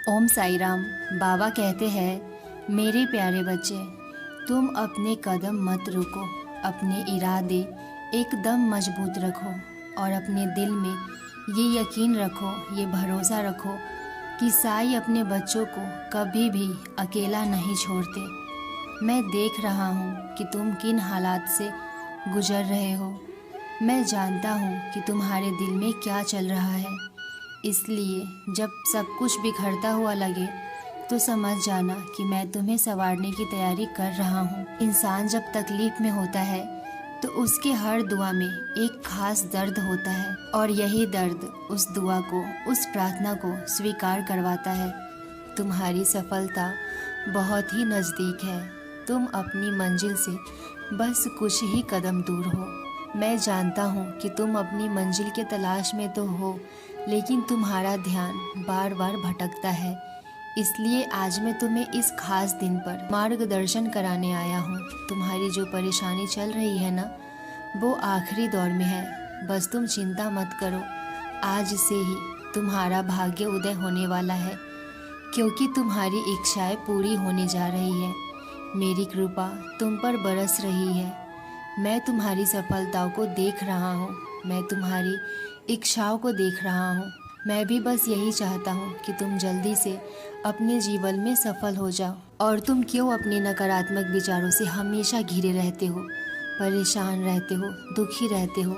ओम साई राम। बाबा कहते हैं, मेरे प्यारे बच्चे, तुम अपने कदम मत रुको, अपने इरादे एकदम मजबूत रखो और अपने दिल में ये यकीन रखो, ये भरोसा रखो कि साई अपने बच्चों को कभी भी अकेला नहीं छोड़ते। मैं देख रहा हूँ कि तुम किन हालात से गुजर रहे हो। मैं जानता हूँ कि तुम्हारे दिल में क्या चल रहा है। इसलिए जब सब कुछ बिखरता हुआ लगे तो समझ जाना कि मैं तुम्हें संवारने की तैयारी कर रहा हूँ। इंसान जब तकलीफ में होता है तो उसके हर दुआ में एक खास दर्द होता है और यही दर्द उस दुआ को, उस प्रार्थना को स्वीकार करवाता है। तुम्हारी सफलता बहुत ही नज़दीक है। तुम अपनी मंजिल से बस कुछ ही कदम दूर हो। मैं जानता हूँ कि तुम अपनी मंजिल के तलाश में तो हो, लेकिन तुम्हारा ध्यान बार बार भटकता है। इसलिए आज मैं तुम्हें इस खास दिन पर मार्गदर्शन कराने आया हूँ। तुम्हारी जो परेशानी चल रही है ना, वो आखिरी दौर में है। बस तुम चिंता मत करो, आज से ही तुम्हारा भाग्य उदय होने वाला है, क्योंकि तुम्हारी इच्छाएं पूरी होने जा रही है। मेरी कृपा तुम पर बरस रही है। मैं तुम्हारी सफलताओं को देख रहा हूँ, मैं तुम्हारी इच्छाओं को देख रहा हूँ। मैं भी बस यही चाहता हूँ कि तुम जल्दी से अपने जीवन में सफल हो जाओ। और तुम क्यों अपने नकारात्मक विचारों से हमेशा घिरे रहते हो, परेशान रहते हो, दुखी रहते हो।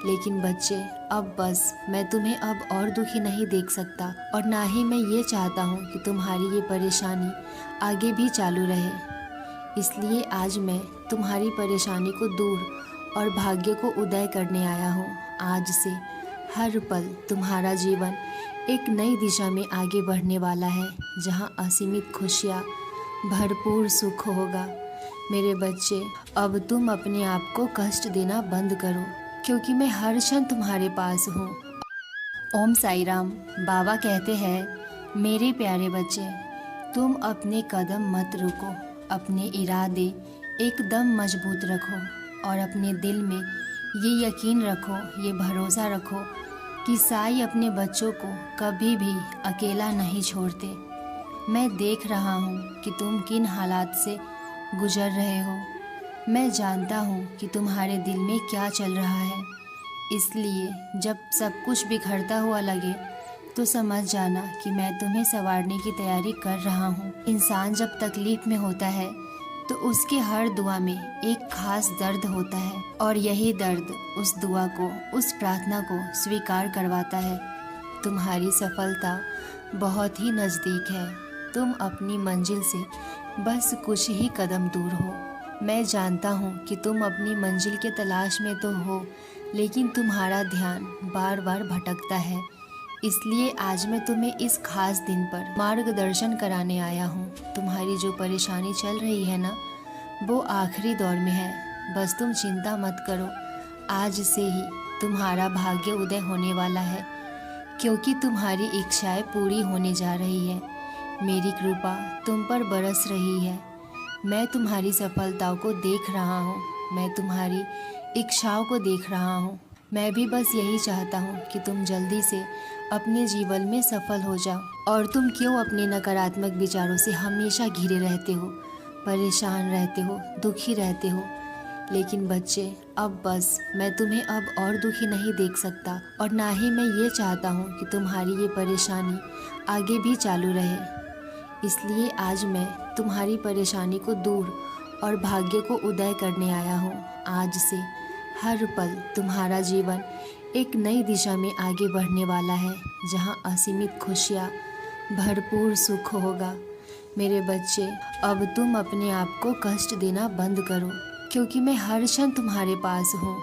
लेकिन बच्चे, अब बस मैं तुम्हें अब और दुखी नहीं देख सकता, और ना ही मैं ये चाहता हूँ कि तुम्हारी ये परेशानी आगे भी चालू रहे। इसलिए आज मैं तुम्हारी परेशानी को दूर और भाग्य को उदय करने आया हूँ। आज से हर पल तुम्हारा जीवन एक नई दिशा में आगे बढ़ने वाला है, जहाँ असीमित खुशियाँ, भरपूर सुख होगा। मेरे बच्चे, अब तुम अपने आप को कष्ट देना बंद करो, क्योंकि मैं हर क्षण तुम्हारे पास हूँ। ओम साई राम। बाबा कहते हैं, मेरे प्यारे बच्चे, तुम अपने कदम मत रुको, अपने इरादे एकदम मजबूत रखो और अपने दिल में ये यकीन रखो, ये भरोसा रखो कि साई अपने बच्चों को कभी भी अकेला नहीं छोड़ते। मैं देख रहा हूँ कि तुम किन हालात से गुजर रहे हो। मैं जानता हूँ कि तुम्हारे दिल में क्या चल रहा है। इसलिए जब सब कुछ बिखरता हुआ लगे तो समझ जाना कि मैं तुम्हें संवारने की तैयारी कर रहा हूँ। इंसान जब तकलीफ में होता है तो उसके हर दुआ में एक खास दर्द होता है और यही दर्द उस दुआ को, उस प्रार्थना को स्वीकार करवाता है। तुम्हारी सफलता बहुत ही नज़दीक है। तुम अपनी मंजिल से बस कुछ ही कदम दूर हो। मैं जानता हूँ कि तुम अपनी मंजिल के तलाश में तो हो, लेकिन तुम्हारा ध्यान बार बार भटकता है। इसलिए आज मैं तुम्हें इस खास दिन पर मार्गदर्शन कराने आया हूँ। तुम्हारी जो परेशानी चल रही है ना, वो आखिरी दौर में है। बस तुम चिंता मत करो, आज से ही तुम्हारा भाग्य उदय होने वाला है, क्योंकि तुम्हारी इच्छाएं पूरी होने जा रही है। मेरी कृपा तुम पर बरस रही है। मैं तुम्हारी सफलताओं को देख रहा हूँ, मैं तुम्हारी इच्छाओं को देख रहा हूँ। मैं भी बस यही चाहता हूँ कि तुम जल्दी से अपने जीवन में सफल हो जाओ। और तुम क्यों अपने नकारात्मक विचारों से हमेशा घिरे रहते हो, परेशान रहते हो, दुखी रहते हो। लेकिन बच्चे, अब बस मैं तुम्हें अब और दुखी नहीं देख सकता, और ना ही मैं ये चाहता हूँ कि तुम्हारी ये परेशानी आगे भी चालू रहे। इसलिए आज मैं तुम्हारी परेशानी को दूर और भाग्य को उदय करने आया हूँ। आज से हर पल तुम्हारा जीवन एक नई दिशा में आगे बढ़ने वाला है, जहाँ असीमित खुशियाँ, भरपूर सुख होगा। मेरे बच्चे, अब तुम अपने आप को कष्ट देना बंद करो, क्योंकि मैं हर क्षण तुम्हारे पास हूँ।